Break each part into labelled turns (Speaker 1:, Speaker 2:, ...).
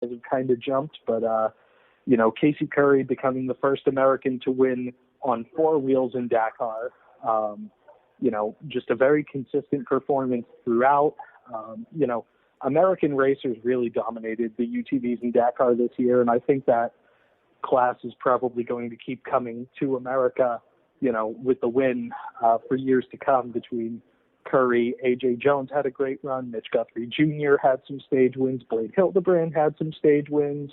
Speaker 1: have kind of jumped, but, Casey Curry becoming the first American to win on four wheels in Dakar, just a very consistent performance throughout. American racers really dominated the UTVs in Dakar this year, and I think that class is probably going to keep coming to America, with the win for years to come between Curry. A.J. Jones had a great run. Mitch Guthrie Jr. had some stage wins. Blake Hildebrand had some stage wins.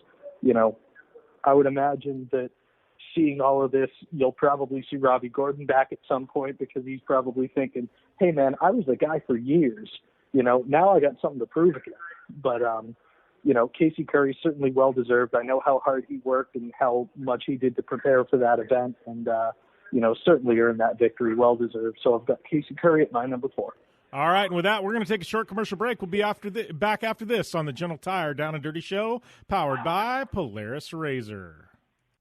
Speaker 1: I would imagine that seeing all of this, you'll probably see Robbie Gordon back at some point because he's probably thinking, hey, man, I was the guy for years. Now I got something to prove again. But, Casey Curry certainly well-deserved. I know how hard he worked and how much he did to prepare for that event. And, certainly earned that victory, well-deserved. So I've got Casey Curry at my number 4.
Speaker 2: All right, and with that, we're going to take a short commercial break. We'll be back after this on the General Tire Down and Dirty Show, powered by Polaris Razor.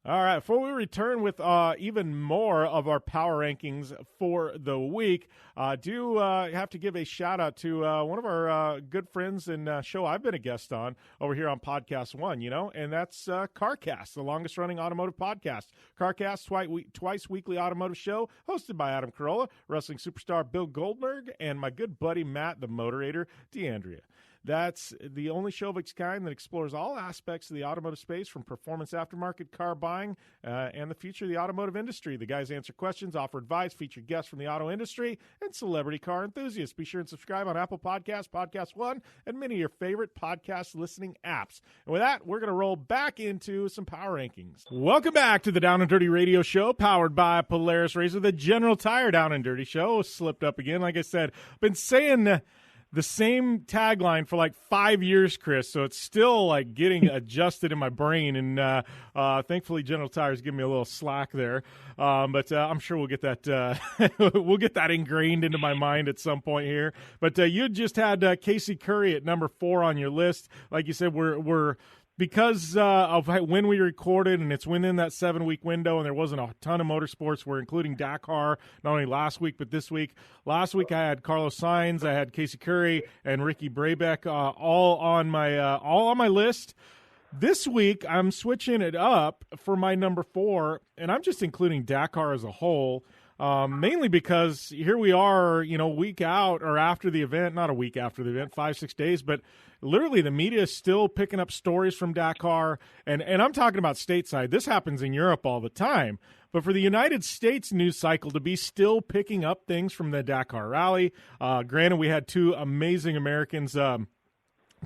Speaker 2: All right, before we return with even more of our power rankings for the week, do have to give a shout-out to one of our good friends and show I've been a guest on over here on Podcast One, and that's CarCast, the longest-running automotive podcast. CarCast, twice weekly automotive show, hosted by Adam Carolla, wrestling superstar Bill Goldberg, and my good buddy Matt, the Moderator, DeAndrea. That's the only show of its kind that explores all aspects of the automotive space, from performance aftermarket car buying and the future of the automotive industry. The guys answer questions, offer advice, feature guests from the auto industry, and celebrity car enthusiasts. Be sure and subscribe on Apple Podcasts, Podcast One, and many of your favorite podcast listening apps. And with that, we're going to roll back into some power rankings. Welcome back to the Down and Dirty Radio Show, powered by Polaris Razor. The General Tire Down and Dirty Show slipped up again. Like I said, I've been saying the same tagline for like 5 years, Chris, so it's still like getting adjusted in my brain, and thankfully General Tire's giving me a little slack there, but I'm sure we'll get that ingrained into my mind at some point here. But you just had Casey Curry at number 4 on your list. Like you said, we're because of when we recorded, and it's within that 7-week window, and there wasn't a ton of motorsports. We're including Dakar, not only last week, but this week. Last week I had Carlos Sainz, I had Casey Curry, and Ricky Brabeck all on my list. This week I'm switching it up for my number 4, and I'm just including Dakar as a whole. Mainly because here we are, week out or after the event, not a week after the event, 5-6 days, but literally the media is still picking up stories from Dakar, and I'm talking about stateside. This happens in Europe all the time, but for the United States news cycle to be still picking up things from the Dakar Rally, granted we had 2 amazing Americans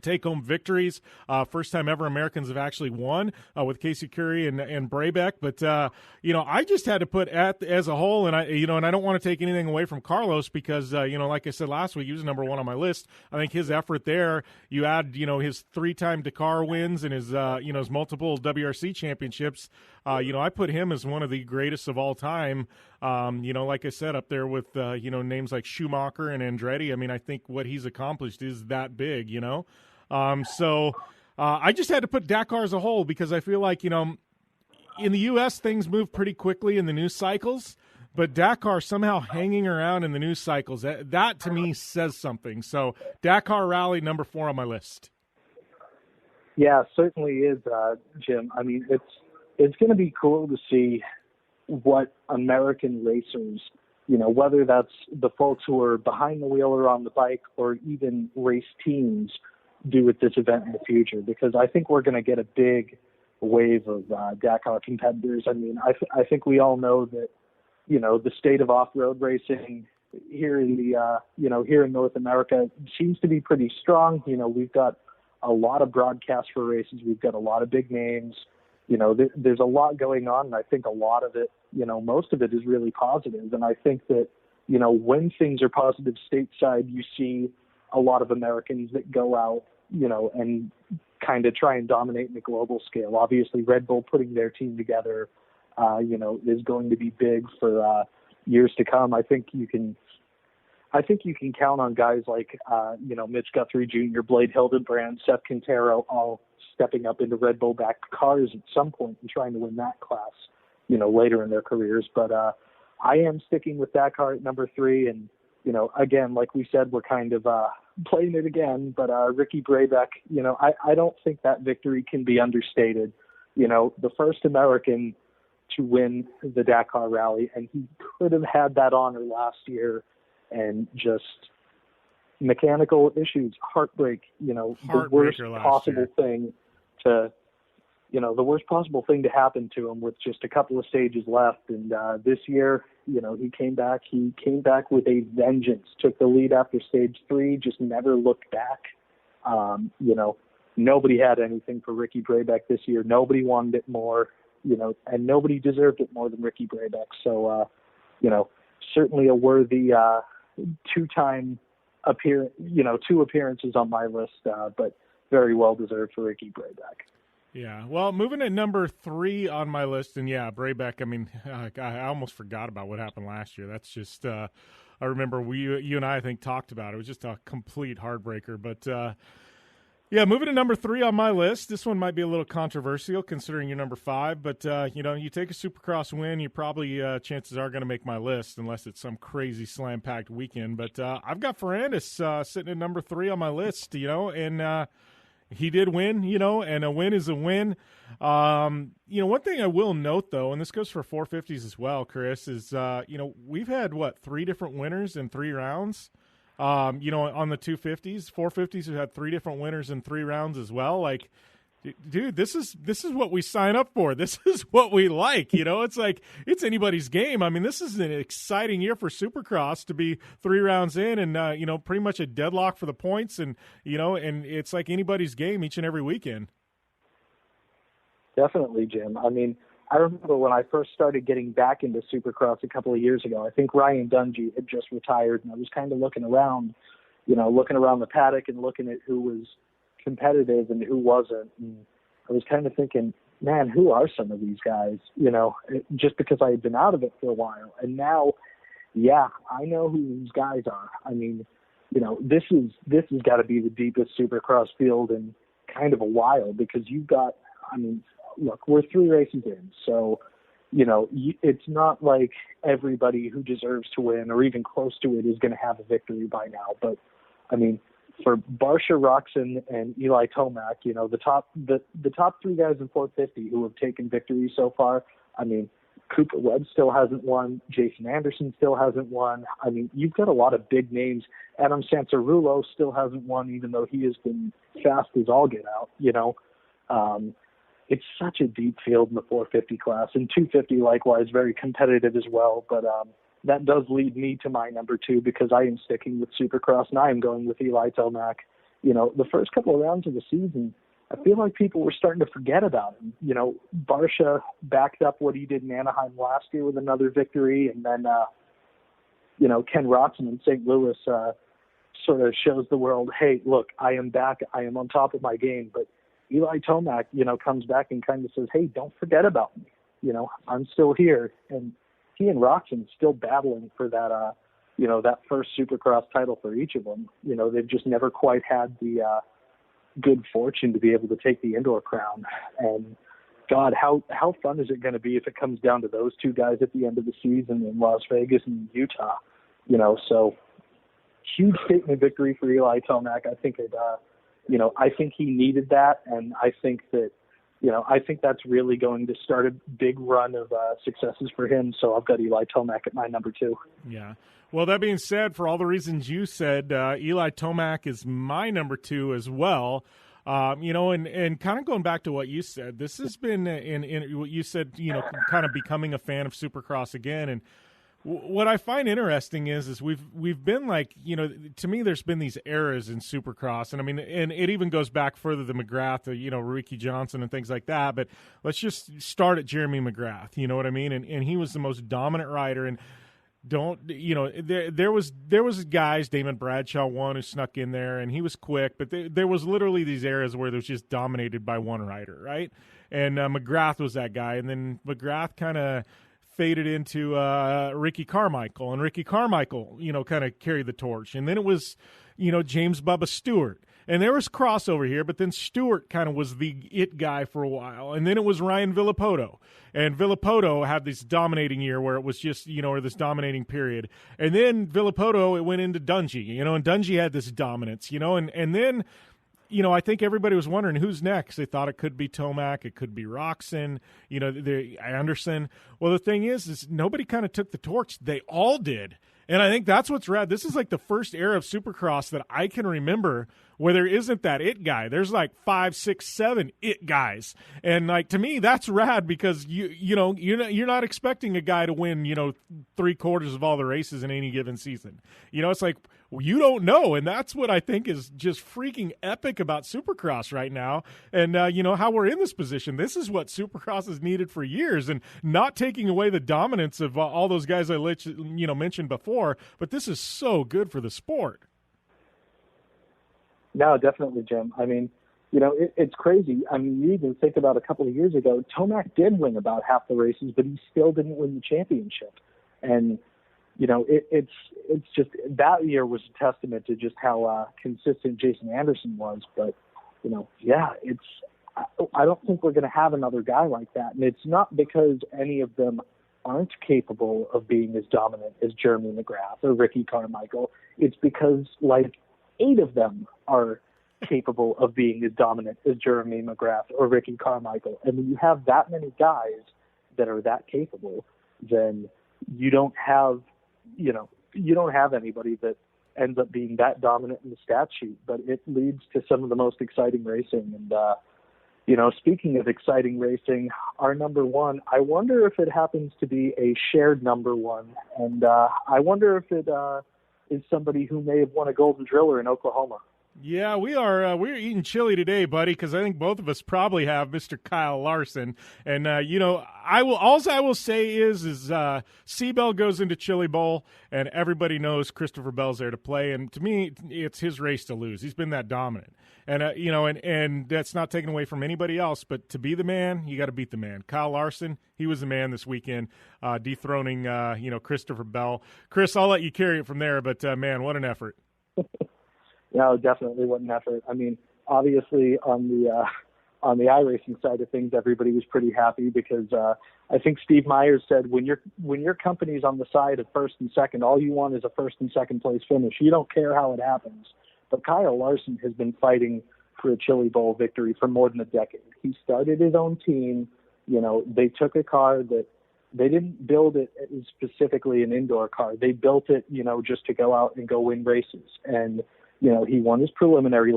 Speaker 2: take-home victories. First time ever Americans have actually won with Casey Curry and Brabeck. But, I just had to put as a whole, and I don't want to take anything away from Carlos because, like I said last week, he was number 1 on my list. I think his effort there, you add, his 3-time Dakar wins and his, his multiple WRC championships. I put him as one of the greatest of all time. Like I said, up there with, names like Schumacher and Andretti. I mean, I think what he's accomplished is that big, So I just had to put Dakar as a whole because I feel like, in the U.S. things move pretty quickly in the news cycles, but Dakar somehow hanging around in the news cycles, that to me says something. So Dakar Rally, number 4 on my list.
Speaker 1: Yeah, certainly is, Jim. I mean, it's going to be cool to see what American racers, whether that's the folks who are behind the wheel or on the bike or even race teams, do with this event in the future, because I think we're going to get a big wave of Dakar competitors. I mean, I think we all know that, the state of off-road racing here in here in North America seems to be pretty strong. We've got a lot of broadcasts for races. We've got a lot of big names. There's a lot going on, and I think a lot of it, most of it is really positive. And I think that, when things are positive stateside, you see a lot of Americans that go out, and kind of try and dominate in the global scale. Obviously, Red Bull putting their team together, is going to be big for years to come. I think you can count on guys like, Mitch Guthrie Jr., Blade Hildebrand, Seth Quintero, all stepping up into Red Bull-backed cars at some point and trying to win that class, later in their careers. But I am sticking with Dakar at number 3. And, again, like we said, we're kind of playing it again, but Ricky Brabeck, I don't think that victory can be understated. The first American to win the Dakar Rally, and he could have had that honor last year, and just mechanical issues, heartbreak, the worst possible thing to, the worst possible thing to happen to him with just a couple of stages left. And this year, he came back with a vengeance, took the lead after stage 3, just never looked back. Nobody had anything for Ricky Brabeck this year. Nobody wanted it more, and nobody deserved it more than Ricky Brabeck. So, certainly a worthy two-time two appearances on my list, but very well deserved for Ricky Brabeck.
Speaker 2: Yeah, well, moving to number 3 on my list, and Brabeck, I mean, I almost forgot about what happened last year. That's just, I remember you and I think, talked about it. It was just a complete heartbreaker. But, moving to number 3 on my list. This one might be a little controversial considering you're number 5, but, you take a Supercross win, you probably, chances are going to make my list unless it's some crazy slam-packed weekend. But I've got Ferrandis sitting at number 3 on my list, and he did win, and a win is a win. One thing I will note, though, and this goes for 450s as well, Chris, is, we've had, 3 different winners in 3 rounds, on the 250s. 450s have had 3 different winners in 3 rounds as well. Like, dude, this is what we sign up for. This is what we like. It's like it's anybody's game. I mean, this is an exciting year for Supercross to be 3 rounds in and pretty much a deadlock for the points, and and it's like anybody's game each and every weekend.
Speaker 1: Definitely, Jim. I mean, I remember when I first started getting back into Supercross a couple of years ago. I think Ryan Dungey had just retired, and I was kind of looking around the paddock and looking at who was competitive and who wasn't. And I was kind of thinking, man, who are some of these guys? Just because I had been out of it for a while. And now, I know who these guys are. I mean, this has got to be the deepest Supercross field in kind of a while, because you've got, look, we're 3 races in, so it's not like everybody who deserves to win or even close to it is going to have a victory by now. But for Barsha, Roczen, and Eli Tomac, the top 3 guys in 450 who have taken victories so far. Cooper Webb still hasn't won. Jason Anderson still hasn't won. You've got a lot of big names. Adam Sansarulo still hasn't won, even though he has been fast as all get out. It's such a deep field in the 450 class, and 250 likewise very competitive as well. But that does lead me to my number 2, because I am sticking with Supercross, and I am going with Eli Tomac. The first couple of rounds of the season, I feel like people were starting to forget about him. Barsha backed up what he did in Anaheim last year with another victory, and then, Ken Roczen in St. Louis sort of shows the world, hey, look, I am back. I am on top of my game. But Eli Tomac, comes back and kind of says, hey, don't forget about me. I'm still here. And he and Roczen still battling for that, that first Supercross title for each of them. They've just never quite had the good fortune to be able to take the indoor crown. And God, how fun is it going to be if it comes down to those 2 guys at the end of the season in Las Vegas and Utah? So huge statement victory for Eli Tomac. I think I think he needed that, and I think that, I think that's really going to start a big run of successes for him. So I've got Eli Tomac at my number 2.
Speaker 2: Yeah. Well, that being said, for all the reasons you said, Eli Tomac is my number 2 as well. And kind of going back to what you said, this has been in what you said, kind of becoming a fan of Supercross again. And what I find interesting is we've been like, to me, there's been these eras in Supercross, and and it even goes back further than McGrath, Ricky Johnson and things like that. But let's just start at Jeremy McGrath. You know what I mean? And he was the most dominant rider. And there was guys, Damon Bradshaw won, who snuck in there, and he was quick. But there was literally these eras where it was just dominated by one rider, right? And McGrath was that guy, and then McGrath kind of faded into Ricky Carmichael, and Ricky Carmichael, kind of carried the torch. And then it was, James Bubba Stewart. And there was crossover here, but then Stewart kind of was the it guy for a while. And then it was Ryan Villopoto. And Villopoto had this dominating year where it was just, or this dominating period. And then Villopoto, it went into Dungey, and Dungey had this dominance, and then, I think everybody was wondering who's next. They thought it could be Tomac, it could be Roczen, Anderson. Well, the thing is nobody kind of took the torch. They all did. And I think that's what's rad. This is like the first era of Supercross that I can remember where there isn't that it guy. There's like 5, 6, 7 it guys. And like, to me, that's rad because you're not expecting a guy to win, 3/4 of all the races in any given season. It's like, you don't know. And that's what I think is just freaking epic about Supercross right now. And, how we're in this position. This is what Supercross has needed for years, and not taking away the dominance of all those guys I mentioned before. But this is so good for the sport.
Speaker 1: No, definitely, Jim. I mean, it's crazy. I mean, you even think about a couple of years ago, Tomac did win about half the races, but he still didn't win the championship. And, it's just, that year was a testament to just how consistent Jason Anderson was. But, I don't think we're going to have another guy like that. And it's not because any of them aren't capable of being as dominant as Jeremy McGrath or Ricky Carmichael. It's because, 8 of them are capable of being as dominant as Jeremy McGrath or Ricky Carmichael. And when you have that many guys that are that capable, then you don't have anybody that ends up being that dominant in the stat sheet. But it leads to some of the most exciting racing. And, speaking of exciting racing, our number one, I wonder if it happens to be a shared number one. And I wonder if it is somebody who may have won a Golden Driller in Oklahoma.
Speaker 2: Yeah, we're eating chili today, buddy, because I think both of us probably have Mr. Kyle Larson. And I will say is Seabell goes into Chili Bowl, and everybody knows Christopher Bell's there to play. And to me, it's his race to lose. He's been that dominant, and and that's not taken away from anybody else. But to be the man, you got to beat the man. Kyle Larson, he was the man this weekend, dethroning Christopher Bell. Chris, I'll let you carry it from there. But man, what an effort!
Speaker 1: No, definitely wasn't an effort. I mean, obviously on the iRacing side of things, everybody was pretty happy because I think Steve Myers said when your company's on the side of first and second, all you want is a first and second place finish. You don't care how it happens. But Kyle Larson has been fighting for a Chili Bowl victory for more than a decade. He started his own team. They took a car that they didn't build it as specifically an indoor car. They built it, just to go out and go win races. And he won his preliminary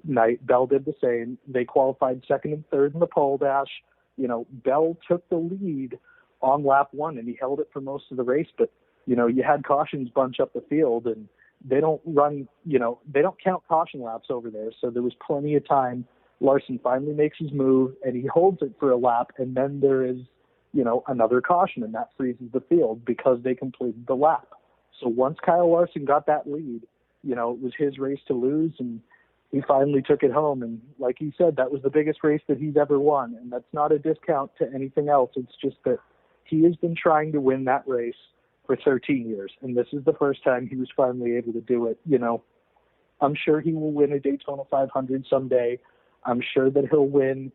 Speaker 1: night. Bell did the same. They qualified second and third in the pole dash. Bell took the lead on lap 1, and he held it for most of the race. But, you had cautions bunch up the field, and they don't count caution laps over there. So there was plenty of time. Larson finally makes his move, and he holds it for a lap, and then there is, another caution, and that freezes the field because they completed the lap. So once Kyle Larson got that lead, it was his race to lose, and he finally took it home. And like he said, that was the biggest race that he's ever won. And that's not a discount to anything else. It's just that he has been trying to win that race for 13 years. And this is the first time he was finally able to do it. I'm sure he will win a Daytona 500 someday. I'm sure that he'll win,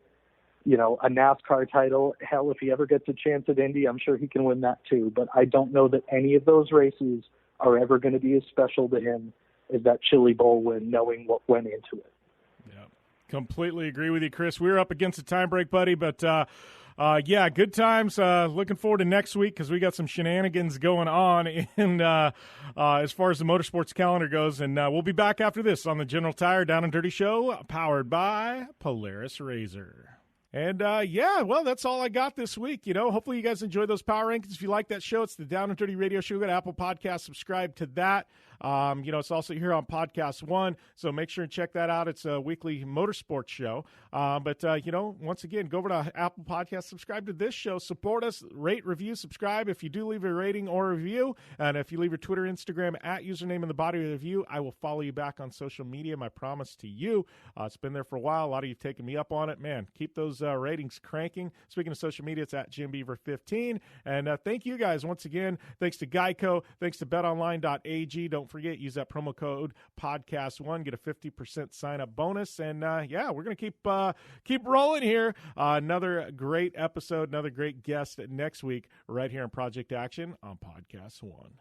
Speaker 1: a NASCAR title. Hell, if he ever gets a chance at Indy, I'm sure he can win that too. But I don't know that any of those races are ever going to be as special to him as that Chili Bowl win, knowing what went into it.
Speaker 2: Yeah, completely agree with you, Chris. We're up against a time break, buddy, but good times. Looking forward to next week because we got some shenanigans going on as far as the motorsports calendar goes, and we'll be back after this on the General Tire Down and Dirty Show, powered by Polaris RZR. And, that's all I got this week. Hopefully you guys enjoy those power rankings. If you like that show, it's the Down and Dirty Radio Show. Go to Apple Podcasts, subscribe to that. It's also here on Podcast One, so make sure and check that out. It's a weekly motorsports show. Once again, go over to Apple Podcasts, subscribe to this show, support us, rate, review, subscribe. If you do leave a rating or a review, and if you leave your Twitter, Instagram, at username in the body of the review, I will follow you back on social media, my promise to you. It's been there for a while. A lot of you have taken me up on it. Man, keep those ratings cranking. Speaking of social media, it's at Jim Beaver 15. And thank you guys once again. Thanks to Geico. Thanks to betonline.ag. Don't forget, use that promo code podcast1, get a 50% sign-up bonus. And, we're going to keep rolling here. Another great episode, another great guest next week right here on Project Action on Podcast One.